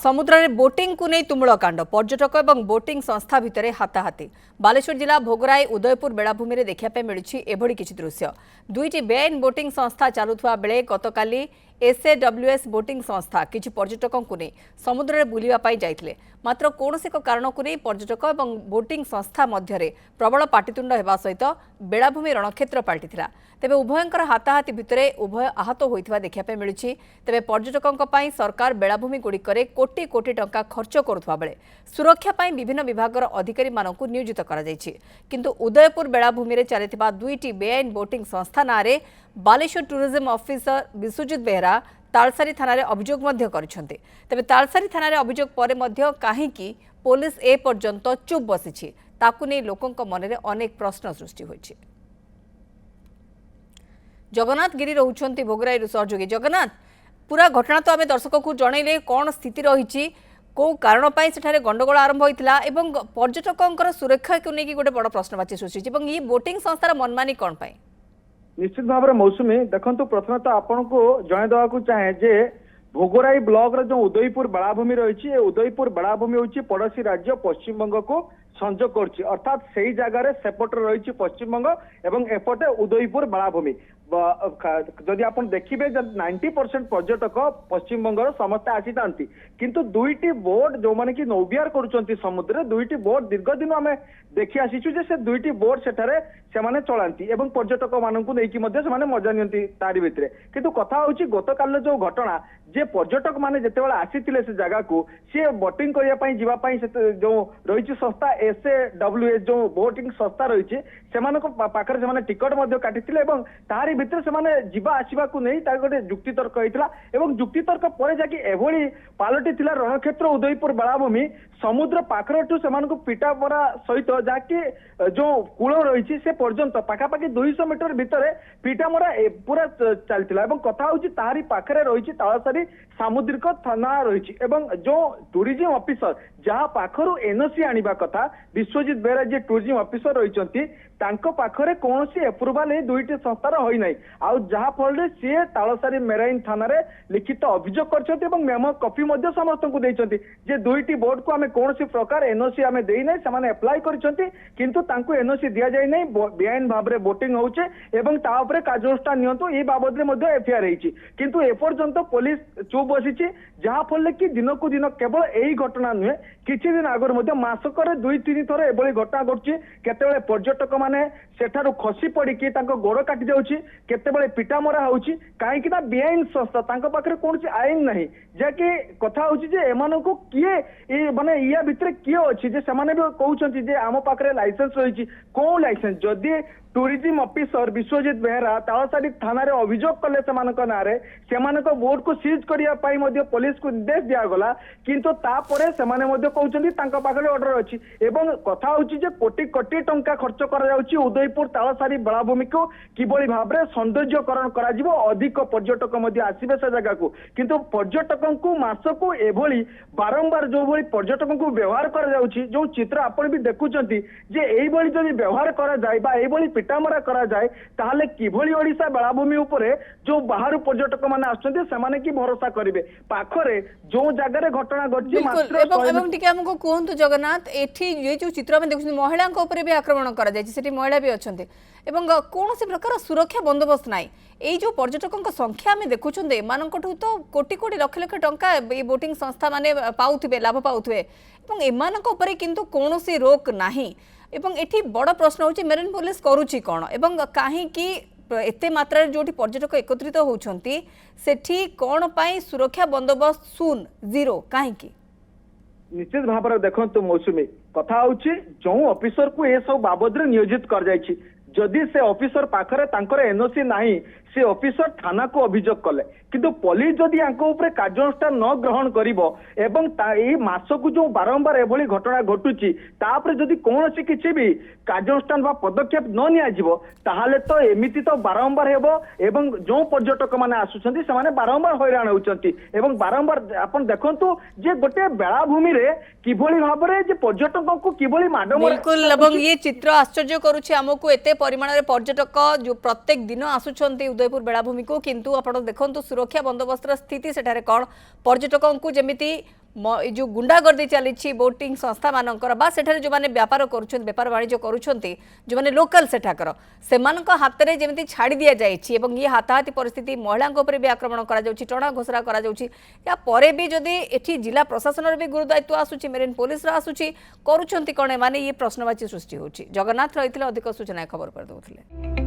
समुद्र में बोटिंग को नहीं तुमुलकांड पर्यटक और बोटिंग संस्था भितर हाथाहाथी बालेश्वर जिला भोगराई उदयपुर बेलाभूमि में देखा मिली एभली किछि दृश्य दुईटी बेआईन बोटिंग संस्था चलुवा बेले गतकाली एसएडब्ल्यूएस बोटिंग संस्था किछि पर्यटकों को नहीं समुद्र में बुलावाई जाइथिले मात्र कौनसी कारण को नहीं पर्यटक और बोटिंग संस्था मध्य प्रबल पाटितुंड होगा सहित बेलाभूमि रणक्षेत्र पलटिथिला तेबे उभयंकर हाथाहाथी भितर उभय आहत होइथिबा देखा मिली तेबे पर्यटकों सरकार बेलाभूमि गुड़िकर कोटी कोटी टंका खर्च करुवा बेले सुरक्षा पाई विभिन्न विभागर अधिकारी मानकु नियोजित करा जायछि किंतु उदयपुर बेलाभूमि चलिथिबा दुईटी बेआईन बोटिंग संस्था नारे बालेश्वर टूरिज्म ऑफिसर विश्वजित बेहरा तालसारी थाना अभियोग मध्य करिसेंते तेबे तालसारी थाना अभियोग परे मध्य काहेकि पुलिस ए पर्यंत चुप बसिछि ताकु नै लोकंक मनरे अनेक प्रश्न सृष्टि होइछि। जगन्नाथ गिरी रहउछंती भोगराई सहयोगी जगन्नाथ पूरा घटना तो आम दर्शक को जनइले कौन स्थिति रही कौ कारण से गंडगोल आरंभ होता एवं पर्यटकों सुरक्षा को लेकिन गोटे बड़ प्रश्नवाची सृष्टि ये बोटिंग संस्थार मनमानी कौन पाई निश्चित भाव में मौसुमी देखो प्रथम तो आपन को जन देवा चाहे जे भोगराई ब्लॉक रो जो उदयपुर बेलाभूमि रही उदयपुर बेलाभूमि हूँ पड़ोशी राज्य पश्चिम बंग को संजोग करछि अर्थात सेही जगार सेपटे रही पश्चिम बंग एवं एपटे उदयपुर बेलाभूमि जदि आप देखिए 90% पर्यटक पश्चिम बंगर समस्ते आसी था किंतु दुईटी बोट जो माने कि नौबिहार करुछंती समुद्र दुईटी बोट दीर्घ दिन आम देखि आसीचु जे से दुईटी बोट सेठारे सेमाने चलांती एवं पर्यटक मानकु नेकी मध्ये सेमाने मजा नियंती तारी भितरे किंतु कथा होची गतकाल जो घटना जे पर्यटक माने जेतेबेला आसीथिले से जगह को सी बोटिंग करिया पई जीवा पई जो रही संस्था एसएडब्ल्यूएस जो बोटिंग संस्था रही पाखरे से टिकट काटिथिले एवं तारी भितर से जीवा आसवा को नहीं गोटे जुक्तितर्क होता एवं जुक्तितर्क पर जाकि एभली पालटी थिला रणक्षेत्र उदयपुर बेलाभूमि समुद्र पाखरठू से पिटा मरा सहित जाकि जो कूल रही से पर्यंत पाखापाखि 200 मीटर भितर पिटा मरा पूरा चलता एवं कथा होची तारी पाखरे रही तालसारी सामुद्रिक थाना रही एवं जो टूरिज्म ऑफिसर जहाँ पाखरु एनओसी आनिबा कथा विश्वजित बेहरा जी टूरिज्म ऑफिसर रही पाखरे कौन एप्रुवाल दुईटी संस्थार होई नाही आउ जहा फल सी तालसारी मेराइन थाना रे लिखित अभियोग करछंती एवं मेमो कॉपी मध्ये समस्त को देइछंती जे दुईटी बोर्ड को आमे कौन प्रकार एनओसी आमे देई नाही सेमाने अप्लाई करछंती किंतु तांको एनओसी दिया जाय नाही बेआईन भाव रे बोटिंग होउचे एवं ता ऊपर कार्यानुष्ठान नियंतु ए बाबद रे मध्ये एफआईआर हेछि किंतु एपर्यंत पुलिस चुप बसिछि जहा फल कि दिन को दिन केवल एही घटना नुहे किछि दिन आगर मध्ये मासकर 2-3 थर एभली घटना घटछि केतेबेले पर्यटक माने सेठारु खसी पड़िकी गोड़ काटी जाउछि केतेबेले पिटा मरा होउछि काहेकि ना बेआईन संस्था तांको पाखरे कोनसी आईन नहीं जेकि कथा होउछि जे एमानकु किए ए माने इया भितरे किए अछि जे सेमाने भी कहउछंती जे आमो पाखरे लाइसेंस रहिछि कोन लाइसेंस जदि टूरिज्म ऑफिसर विश्वजित बेहरा तालसारी थाना रे अभियोग कले सेमानक नारे सेमानक बोट को सीज करिया पाई मध्ये पुलिस को निर्देश दिया गला किंतु तापरे सेमाने मध्ये कहउछंती तांको पाखरे ऑर्डर अछि एवं कथा होछि जे कोटी कोटी टंका खर्च करा जाउछि उदयपुर तालसारी बेलाभूमि को किबळी भाबरे सौंदर्यकरण करा जिवो अधिक पर्यटक मध्ये आसीबे से जगह को किंतु पर्यटकों को मासको एभली बारंबार जो भली पर्यटकों को व्यवहार करा जाउछि जो चित्र आपण भी देखुचंती जे एई भली जदि व्यवहार करा जाय बा एई भली पिटामरा करा जाए ताहले किभली ओडिसा बेलाभूमि उपरे जो बाहर पर्यटक माने आछंती सेमाने की भरोसा करिवे पाखरे जो जगह रे घटना घटछि मात्र एवं टिके हमको कोहंतु जगन्नाथ एठी ये जो चित्र में देखुछन महिला को ऊपर भी आक्रमण करा जाय सेठी महिला भी अछंती एवं कौन से प्रकार सुरक्षा बंदोबस्त नाई ये जो पर्यटकों संख्या में देखुं एमानकठू तो कोटी कोटी लक्ष लक्ष टंका ये बोटिंग संस्था माने पाउथिबे लाभ पाउथिबे एवं एमानक ऊपर किंतु कौनसी रोक नाही एवं एठी बड़ प्रश्न होची मेरिन पुलिस करूची कोन एवं काहे कि एते मात्रा रे जोठी पर्यटक एकत्रित होउछंती सेठी कोन पाई सुरक्षा बंदोबस्त शून्य जीरो काहे कि निश्चित भाव में देखो मौसुमी कथा होची जो ऑफिसर को ए सब बाबद रे नियोजित कर जायछि जदि से ऑफिसर पाखरे तांकर एनओसी नाही से ऑफिसर थाना को अभियोग कले किंतु पुलिस जदि यांको ऊपर कार्यानुष्ठान न ग्रहण करिवो एवं मास को जो बारंबार एभली घटना घटुची तापर जदि कोनोसी किछि भी कार्यानुष्ठान बा पदक्षेप न निया जिवो ताहाले तो एमिति तो बारंबार हेबो एवं जो पर्यटक माने आसुछंती से माने बारंबार हैरान होउछंती एवं बारंबार आपण देखंतु जे गोटे बेलाभूमि रे किभली भाबरे जे पर्यटक को किभली माडम बिल्कुल एवं ये चित्र आश्चर्य करूछि हमकु एते परिमाण रे पर्यटक जो प्रत्येक दिन आसुछंती उदयपुर बेलाभूमि को किंतु आपण देखंतु सुरक्षा बंदोबस्त स्थिति सेठारे कौन पर्यटकों को जमिति जो गुंडागर्दी चली बोटिंग संस्था मानकर बा सेठारे जो माने व्यापार करुछन व्यापार वाणिज्य करुछंती जो माने लोकल सेठाकर सेमानक हातरे जेमिति छाड़ी दिया जायछि एवं ये हाताहाती परिस्थिति महिलांक ऊपर भी आक्रमण करा जाउछि टणा घोषरा करा जाउछि या परे भी जदि एठी जिला प्रशासन रे भी गुरुदायित्व आसुछि मेरिन पुलिस रा आसुछि करुछंती कोने माने ये प्रश्नवाची सृष्टि होछि। जगन्नाथ रहिथिले अधिक सूचना खबर पर दउथिले।